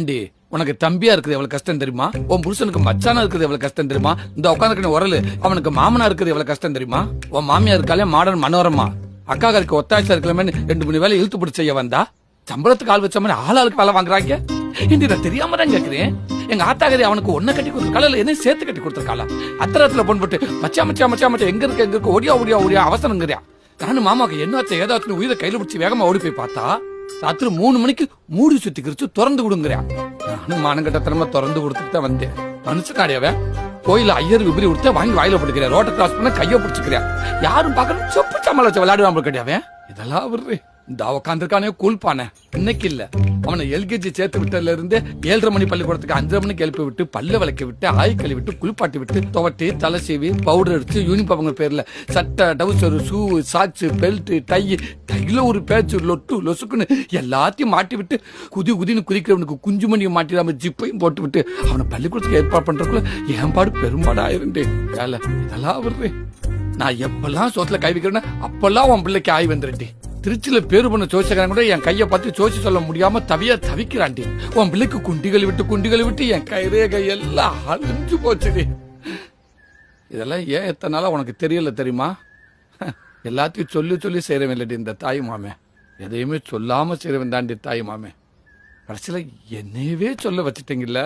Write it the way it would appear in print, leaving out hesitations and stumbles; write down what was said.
ஏண்டி, உனக்கு தம்பியா இருக்குது எவ்வளவு கஷ்டம் தெரியுமா? உன் புருஷனுக்கு மச்சானா இருக்குது எவ்வளவு கஷ்டம் தெரியுமா? இந்த உட்காந்துருக்க உரலு அவனுக்கு மாமனா இருக்குது எவ்வளவு கஷ்டம் தெரியுமா? உன் மாமியா இருக்காலே மாடர்ன் மனோரமா, அக்காக்களுக்கு ஒத்தாய்ச்சா இருக்கலாமே 2-3 வேலை இழுத்து பிடிச்ச செய்ய வந்தா சம்பளத்துக்கு ஆள் வச்ச மாதிரி ஆளுக்கு வேலை வாங்குறாங்க. இண்டி நான் தெரியாம தான் கேக்குறேன். எங்க ஆத்தாகரி அவனுக்கு ஒன்ன கட்டி கொடுத்துருக்கால, என்ன சேர்த்து கட்டி கொடுத்துருக்காளா? அத்தரத்துல பொன் போட்டு மச்சா மச்சா மச்சா மச்சா எங்க இருக்கு ஓடியா ஓடியா ஓடியா அவசரங்கிறியா? நானும் மாமாக்கு என்னாச்சு ஏதாச்சும் உயிரை கையில பிடிச்சி வேகமா ஓடி போய் பார்த்தா ராத்திரி 3 மணிக்கு மூடி சுத்தி கிரிச்சு திறந்து கொடுங்கறியா. நானும் மானங்கட்டத்தனமா திறந்து கொடுத்துட்டு தான் வந்தேன். மனுஷனாடியாவ கோயில ஐயர் விபரி கொடுத்த வாங்கி வாயில போட்டுக்கிறேன். ரோட்டை கிராஸ் பண்ண கைய பிடிச்சிக்கிறேன். யாரும் பாக்கணும் சொப்பு சமாள வச்சு விளையாடுவாங்க கிடையாவே. இதெல்லாம் விடுறே. இந்த உட்காந்துருக்கானே கூழ்பானே இன்னைக்கு இல்ல, அவனை எல்கேஜி சேர்த்து விட்டதுல இருந்து 7:30 மணி பள்ளிக்கூடத்துக்கு 5:30 மணிக்கு எழுப்பி விட்டு பல்ல விளக்கி விட்டு ஆய் கழுவி விட்டு குளிப்பாட்டி விட்டு துவட்டி தலை சீவி பவுடர் அடிச்சு யூனிஃபார்ம் பேர்ல சட்டை டவுசர் ஷூ சாக்ஸ் பெல்ட் டைல ஒரு பேச்சு லொட்டு லொசுக்குன்னு எல்லாத்தையும் மாட்டி விட்டு குதின்னு குதிக்கிறவனுக்கு குஞ்சு மணியை மாட்டிடாம ஜிப்பையும் போட்டு விட்டு அவனை பள்ளிக்கூடத்துக்கு ஏற்பாடு பண்றதுக்குள்ள ஏன்பாடு பெரும்பாடா இருந்தேன். வேலை இதெல்லாம் விடுறேன். நான் எப்பெல்லாம் சோத்துல கை வைக்கிறேன்னா அப்பெல்லாம் உன் பிள்ளைக்கு ஆய் வந்துருட்டேன். திருச்சியில பேரு பண்ண ஜோசியக்காரன் கூட என் கையை பார்த்து ஜோசி சொல்ல முடியாம தவிக்கிறாண்டி. உன் பிள்ளைக்கு குண்டிகள் விட்டு என் கையெல்லாம் அழிஞ்சு போச்சுடி. இதெல்லாம் ஏன் எத்தனை நாளா உனக்கு தெரியல தெரியுமா? எல்லாத்தையும் சொல்லி செய்யறவன் இல்லடி இந்த தாய் மாமே. எதையுமே சொல்லாம செய்யறவன் தாண்டி தாய் மாமே. கடைசியில என்னையவே சொல்ல வச்சுட்டீங்கல்ல.